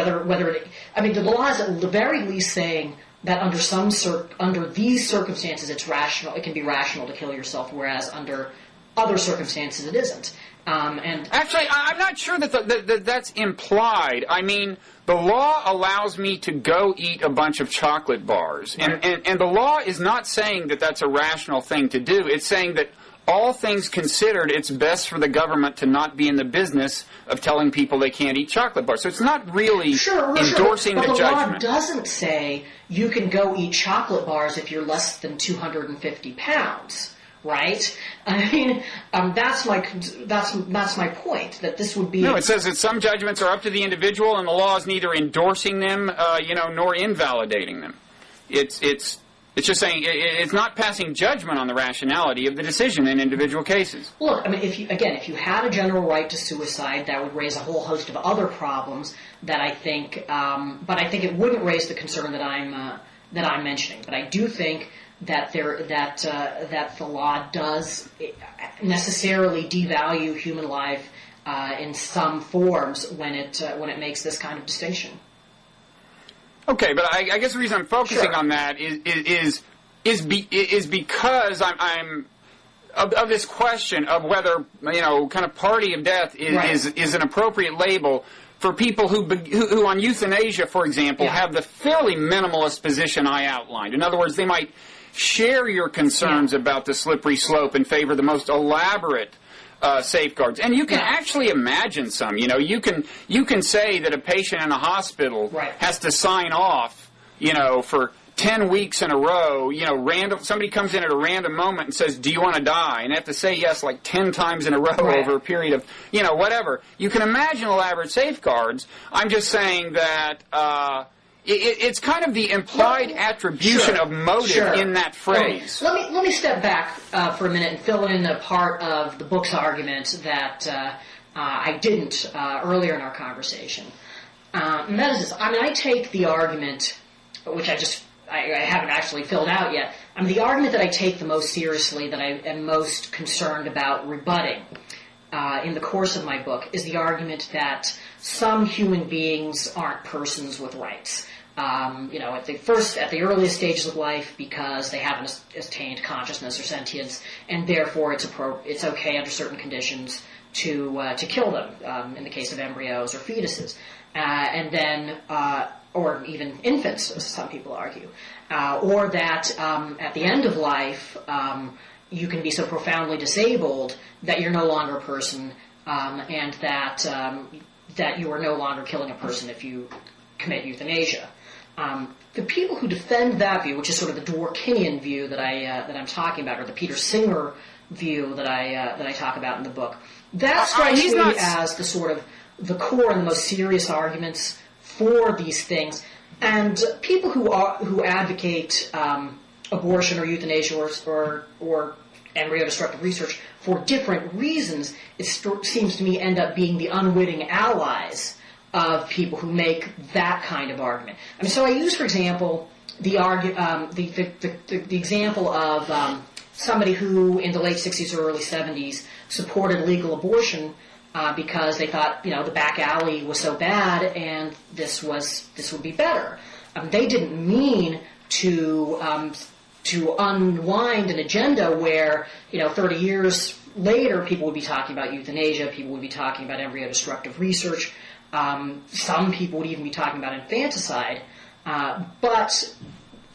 law is at the very least saying that under these circumstances it's rational. It can be rational to kill yourself, whereas under other circumstances it isn't. Actually, I'm not sure that that's implied. The law allows me to go eat a bunch of chocolate bars, and the law is not saying that that's a rational thing to do. It's saying that all things considered, it's best for the government to not be in the business of telling people they can't eat chocolate bars. So it's not really endorsing the judgment. But the law doesn't say you can go eat chocolate bars if you're less than 250 pounds, right? That's my point. That this would be. No, it says that some judgments are up to the individual, and the law is neither endorsing them, nor invalidating them. It's It's just saying it's not passing judgment on the rationality of the decision in individual cases. Look, I mean, if you had a general right to suicide, that would raise a whole host of other problems that I think, but I think it wouldn't raise the concern that I'm mentioning. But I do think that that the law does necessarily devalue human life in some forms when it makes this kind of distinction. Okay, but I guess the reason I'm focusing on that is because I'm of this question of whether kind of party of death is an appropriate label for people who on euthanasia, for example, have the fairly minimalist position I outlined. In other words, they might share your concerns about the slippery slope and favor the most elaborate safeguards. And you can actually imagine some. You can say that a patient in a hospital has to sign off, for 10 weeks in a row, somebody comes in at a random moment and says, "Do you want to die?" And they have to say yes like 10 times in a row over a period of, whatever. You can imagine elaborate safeguards. I'm just saying that it's kind of the implied attribution of motive in that phrase. Let me step back for a minute and fill in the part of the book's argument that I didn't earlier in our conversation. And that is this. I mean, I take the argument, which I haven't actually filled out yet. I mean, the argument that I take the most seriously, that I am most concerned about rebutting in the course of my book, is the argument that some human beings aren't persons with rights. At the earliest stages of life, because they haven't attained consciousness or sentience, and therefore it's okay under certain conditions to kill them in the case of embryos or fetuses, and then or even infants, as some people argue, or that at the end of life you can be so profoundly disabled that you're no longer a person, and that you are no longer killing a person if you commit euthanasia. The people who defend that view, which is sort of the Dworkinian view that I'm talking about, or the Peter Singer view that I talk about in the book, that strikes me as the sort of the core and the most serious arguments for these things. And people who advocate abortion or euthanasia or embryo-destructive research for different reasons, it seems to me end up being the unwitting allies of people who make that kind of argument. I mean, so I use, for example, the example of somebody who, in the late 60s or early 70s, supported legal abortion because they thought, the back alley was so bad, and this would be better. They didn't mean to unwind an agenda where, 30 years later, people would be talking about euthanasia, people would be talking about embryo-destructive research. Some people would even be talking about infanticide, but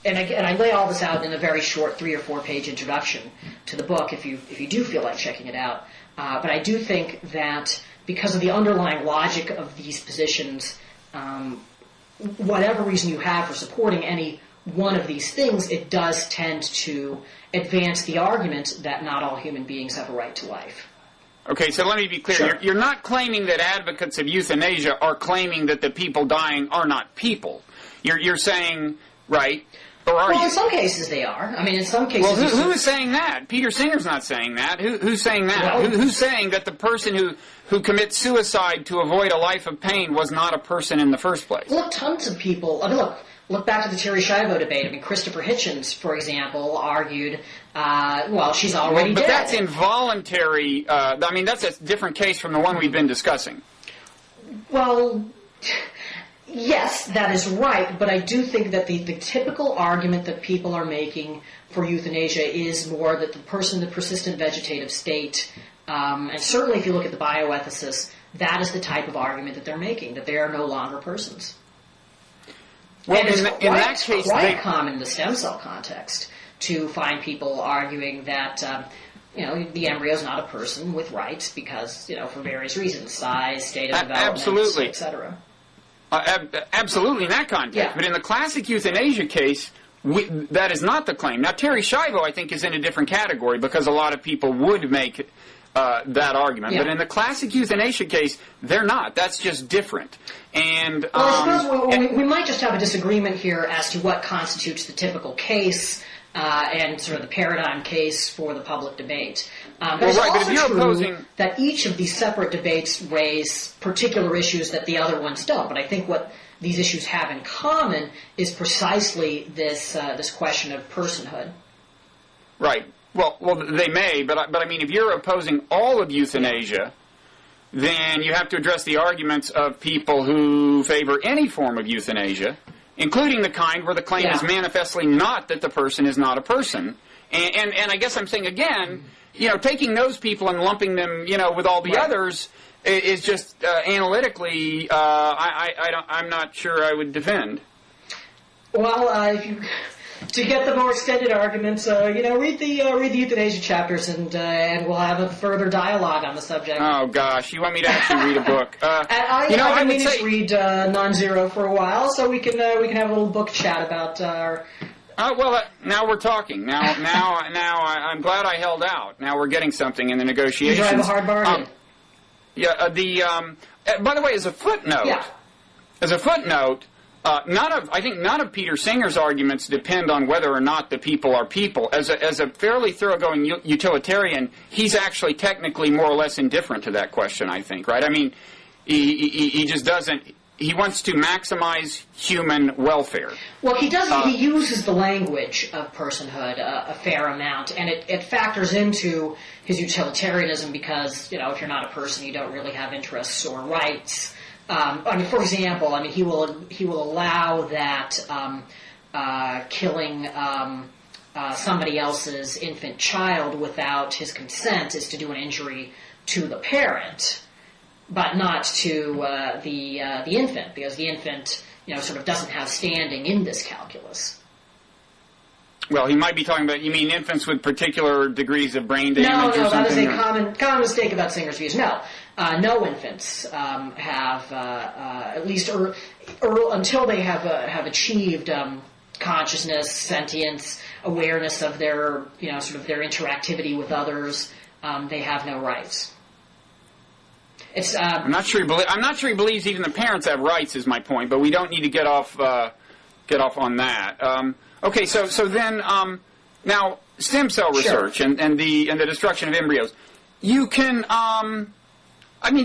I lay all this out in a very short 3 or 4 page introduction to the book if you do feel like checking it out. But I do think that because of the underlying logic of these positions, whatever reason you have for supporting any one of these things, it does tend to advance the argument that not all human beings have a right to life. Okay, so let me be clear. Sure. You're not claiming that advocates of euthanasia are claiming that the people dying are not people. You're saying, right? Or are you? In some cases they are. I mean, in some cases... Well, who's saying that? Peter Singer's not saying that. Who's saying that? Well, who's saying that the person who commits suicide to avoid a life of pain was not a person in the first place? Look, tons of people... I mean, look back to the Terry Schiavo debate. I mean, Christopher Hitchens, for example, argued, she's already dead. But that's involuntary. That's a different case from the one we've been discussing. Well, yes, that is right, but I do think that the typical argument that people are making for euthanasia is more that the person in the persistent vegetative state, and certainly if you look at the bioethicists, that is the type of argument that they're making, that they are no longer persons. Well, and it's in that case, quite common in the stem cell context to find people arguing that the embryo is not a person with rights because for various reasons, size, state of development, etc. Absolutely in that context. Yeah. But in the classic euthanasia case, that is not the claim. Now, Terry Schiavo, I think, is in a different category because a lot of people would make that argument. Yeah. But in the classic euthanasia case, they're not. That's just different. I suppose we might just have a disagreement here as to what constitutes the typical case. and sort of the paradigm case for the public debate. But Well, it's right, but also if you're true opposing- that each of these separate debates raise particular issues that the other ones don't. But I think what these issues have in common is precisely this question of personhood. Right. Well, they may, but I mean, if you're opposing all of euthanasia, then you have to address the arguments of people who favor any form of euthanasia, including the kind where the claim is manifestly not that the person is not a person. And I guess I'm saying again, taking those people and lumping them, with all the others is just analytically, I'm not sure I would defend. Well, to get the more extended arguments, read the euthanasia chapters, and we'll have a further dialogue on the subject. Oh gosh, you want me to actually read a book? I mean, to read Nonzero for a while, so we can have a little book chat about our. Now we're talking. Now I'm glad I held out. Now we're getting something in the negotiations. You drive a hard bargain. By the way, as a footnote. I think none of Peter Singer's arguments depend on whether or not the people are people. As a fairly thoroughgoing utilitarian, he's actually technically more or less indifferent to that question, I think, right? I mean, he just doesn't. He wants to maximize human welfare. Well, he does. He uses the language of personhood a fair amount, and it factors into his utilitarianism because, if you're not a person, you don't really have interests or rights. For example, he will allow that killing somebody else's infant child without his consent is to do an injury to the parent, but not to the infant, because the infant sort of doesn't have standing in this calculus. Well, he might be talking about, you mean infants with particular degrees of brain damage or something? No, that is a common mistake about Singer's views. No infants have, at least until they have achieved consciousness, sentience, awareness of their, sort of their interactivity with others, they have no rights. I'm not sure he believes even the parents have rights, is my point, but we don't need to get off on that. Okay, so then now stem cell research and the destruction of embryos. You can I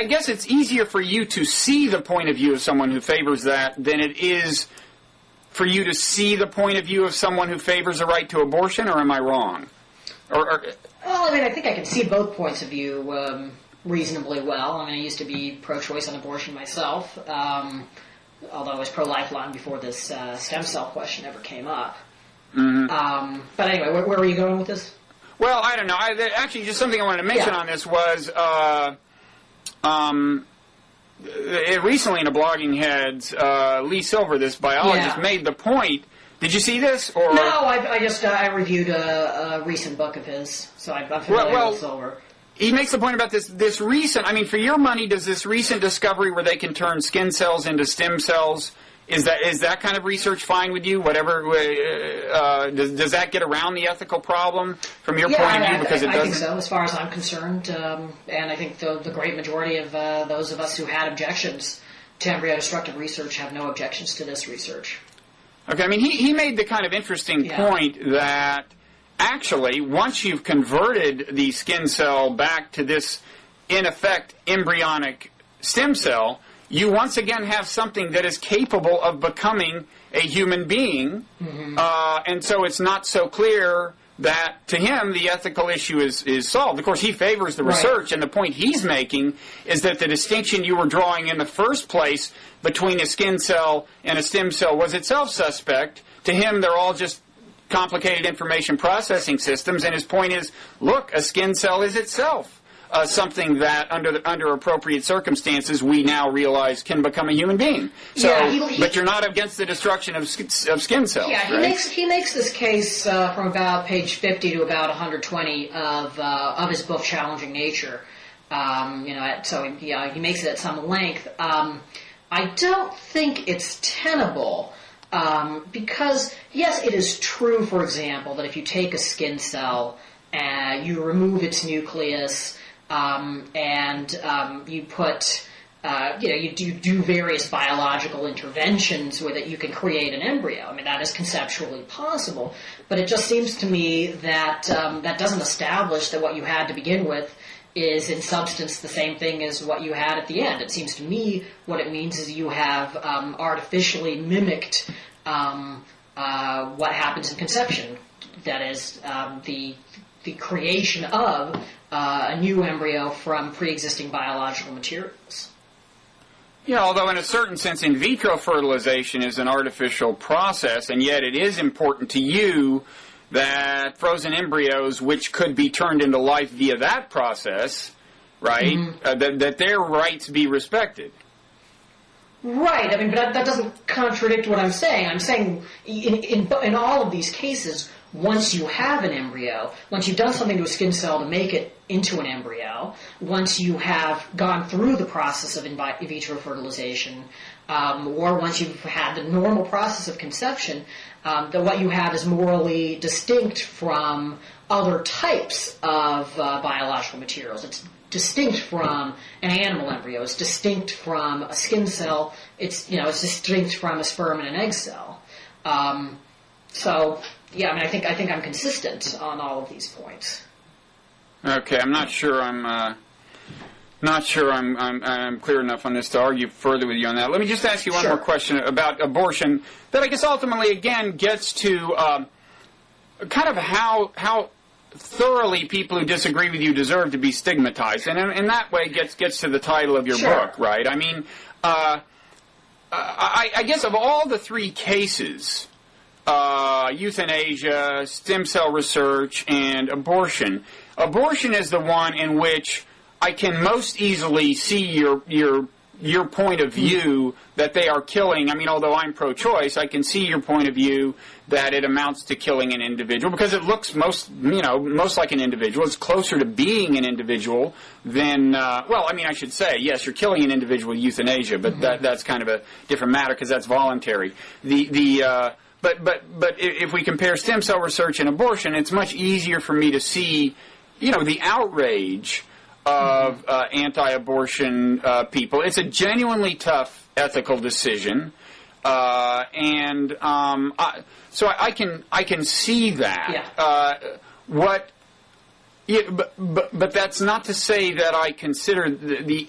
guess it's easier for you to see the point of view of someone who favors that than it is for you to see the point of view of someone who favors a right to abortion, or am I wrong? Well, I think I can see both points of view reasonably well. I used to be pro-choice on abortion myself. Although I was pro-life long before this stem cell question ever came up. Mm-hmm. But anyway, where were you going with this? Well, I don't know. Actually, just something I wanted to mention on this was recently in a Blogging Heads, Lee Silver, this biologist, made the point. Did you see this? Or? No, I reviewed a recent book of his, so I'm familiar with Silver. He makes the point about this recent, for your money, does this recent discovery where they can turn skin cells into stem cells, is that kind of research fine with you? Whatever, does that get around the ethical problem from your point of view? Because it doesn't. I think so, as far as I'm concerned, and I think the great majority of those of us who had objections to embryo-destructive research have no objections to this research. Okay, he made the kind of interesting point that actually, once you've converted the skin cell back to this, in effect, embryonic stem cell, you once again have something that is capable of becoming a human being, and so it's not so clear that, to him, the ethical issue is solved. Of course, he favors the research, and the point he's making is that the distinction you were drawing in the first place between a skin cell and a stem cell was itself suspect. To him, they're all just complicated information processing systems, and his point is, look, a skin cell is itself something that, under appropriate circumstances, we now realize can become a human being. So, but you're not against the destruction of skin cells. Yeah, he makes this case from about page 50 to about 120 of his book, Challenging Nature. So he makes it at some length. I don't think it's tenable. Because, yes, it is true, for example, that if you take a skin cell and you remove its nucleus and you put you do various biological interventions where that you can create an embryo. I mean, that is conceptually possible, but it just seems to me that that doesn't establish that what you had to begin with is in substance the same thing as what you had at the end. It seems to me what it means is you have artificially mimicked what happens in conception. That is the creation of a new embryo from pre-existing biological materials. Yeah, although in a certain sense in vitro fertilization is an artificial process, and yet it is important to you that frozen embryos, which could be turned into life via that process, right, that their rights be respected. Right. I mean, but that doesn't contradict what I'm saying. I'm saying in all of these cases, once you have an embryo, once you've done something to a skin cell to make it into an embryo, once you have gone through the process of in vitro fertilization, or once you've had the normal process of conception, that what you have is morally distinct from other types of biological materials. It's distinct from an animal embryo. It's distinct from a skin cell. It's distinct from a sperm and an egg cell. So yeah, I mean, I think I'm consistent on all of these points. Okay, I'm not sure I'm clear enough on this to argue further with you on that. Let me just ask you one more question about abortion that I guess ultimately again gets to kind of how thoroughly people who disagree with you deserve to be stigmatized, and in that way gets to the title of your book, right? I mean, I guess of all the three cases, euthanasia, stem cell research, and abortion is the one in which I can most easily see your point of view that they are killing. I mean, although I'm pro-choice, I can see your point of view that it amounts to killing an individual because it looks most like an individual. It's closer to being an individual than, well, I mean, I should say, yes, you're killing an individual with euthanasia, but that's kind of a different matter because that's voluntary. But if we compare stem cell research and abortion, it's much easier for me to see, the outrage of anti-abortion people. It's a genuinely tough ethical decision, so I can see that. Yeah. But that's not to say that I consider the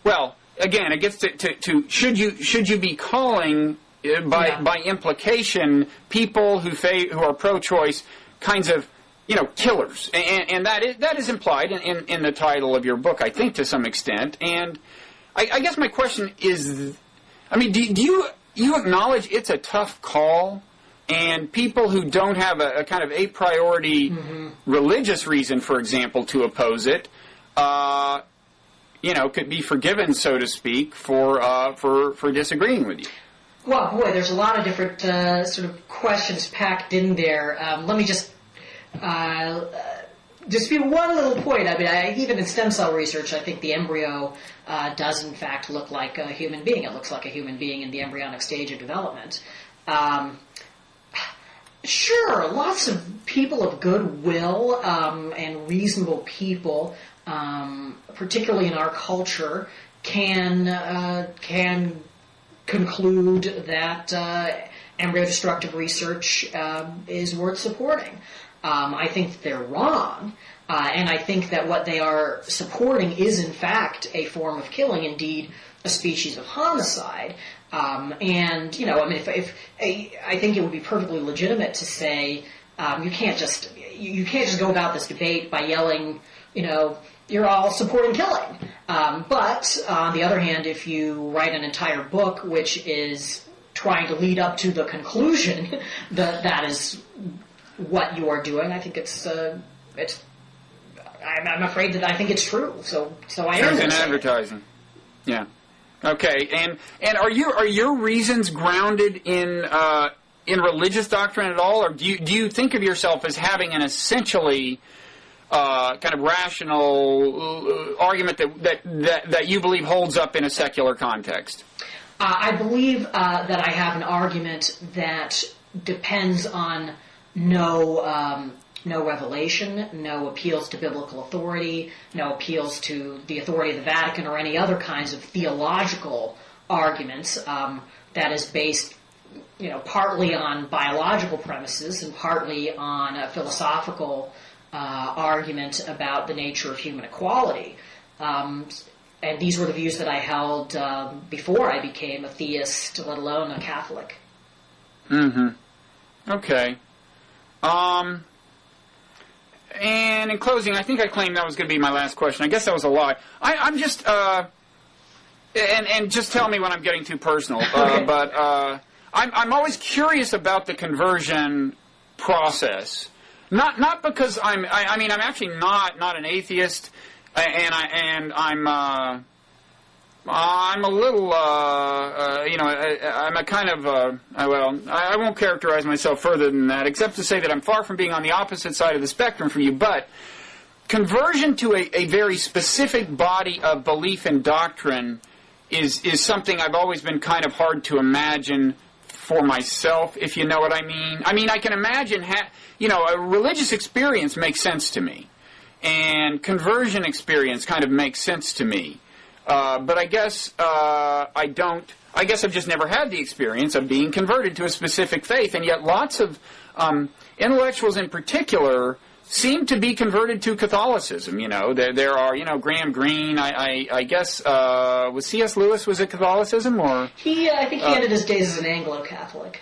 well. Again, it gets to should you be calling by implication people who are pro-choice kinds of killers, and that is implied in the title of your book, I think, to some extent. And I guess my question is, I mean, do you acknowledge it's a tough call, and people who don't have a kind of a priori religious reason, for example, to oppose it, could be forgiven, so to speak, for disagreeing with you? Well, boy, there's a lot of different sort of questions packed in there. Let me just be one little point. I mean, even in stem cell research, I think the embryo does in fact look like a human being. It looks like a human being in the embryonic stage of development. Sure, lots of people of goodwill and reasonable people, particularly in our culture, can conclude that embryo-destructive research is worth supporting. I think that they're wrong, and I think that what they are supporting is, in fact, a form of killing, indeed, a species of homicide. I mean, if I think it would be perfectly legitimate to say you can't just go about this debate by yelling, you're all supporting killing. But on the other hand, if you write an entire book which is trying to lead up to the conclusion that is what you are doing, I think I'm afraid that I think it's true. So I am in advertising. Yeah. Okay. And are your reasons grounded in religious doctrine at all, or do you think of yourself as having an essentially kind of rational argument that you believe holds up in a secular context? I believe that I have an argument that depends on no no revelation, no appeals to biblical authority, no appeals to the authority of the Vatican or any other kinds of theological arguments. That is based, partly on biological premises and partly on a philosophical argument about the nature of human equality. And these were the views that I held before I became a theist, let alone a Catholic. Okay. And in closing, I think I claimed that was going to be my last question. I guess that was a lie. I'm just, and just tell me when I'm getting too personal. Okay. But I'm always curious about the conversion process. Not because I'm actually not an atheist, and I'm a little, I'm a kind of, I won't characterize myself further than that, except to say that I'm far from being on the opposite side of the spectrum from you, but conversion to a very specific body of belief and doctrine is something I've always been kind of hard to imagine for myself, if you know what I mean. I mean, I can imagine, a religious experience makes sense to me, and conversion experience kind of makes sense to me. But I guess I don't. I guess I've just never had the experience of being converted to a specific faith, and yet lots of intellectuals in particular seem to be converted to Catholicism. There are, Graham Greene. I guess was C.S. Lewis, was it Catholicism or? I think he ended his days as an Anglo-Catholic.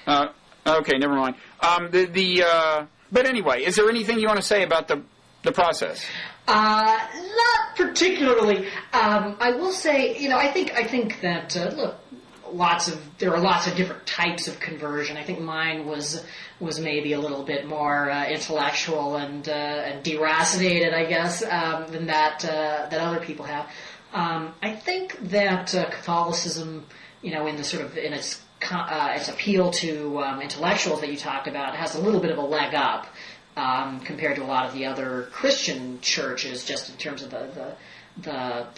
Okay, never mind. But anyway, is there anything you want to say about the process? Not particularly. I will say, I think that look, there are lots of different types of conversion. I think mine was maybe a little bit more intellectual and deracinated, I guess, than that other people have. I think that Catholicism, in the sort of in its appeal to intellectuals that you talked about, has a little bit of a leg up. Compared to a lot of the other Christian churches, just in terms of the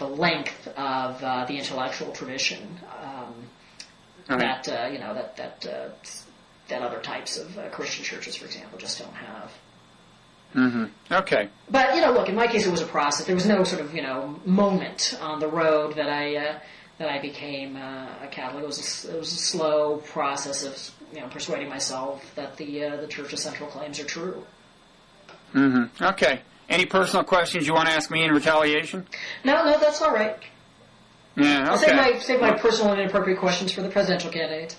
length of the intellectual tradition that other types of Christian churches, for example, just don't have. Okay. But look, in my case, it was a process. There was no sort of moment on the road that I became a Catholic. It was a slow process of persuading myself that the Church's central claims are true. Okay. Any personal questions you want to ask me in retaliation? No, that's all right. Yeah, okay. I'll save my personal and inappropriate questions for the presidential candidate.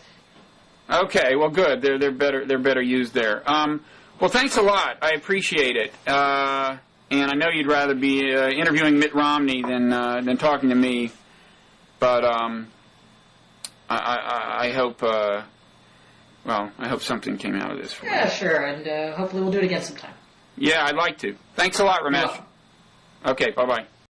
Okay, well, good. They're better used there. Well, thanks a lot. I appreciate it. And I know you'd rather be interviewing Mitt Romney than talking to me. But I hope. I hope something came out of this for you. Yeah, sure, and hopefully we'll do it again sometime. Yeah, I'd like to. Thanks a lot, Ramesh. Okay, bye-bye.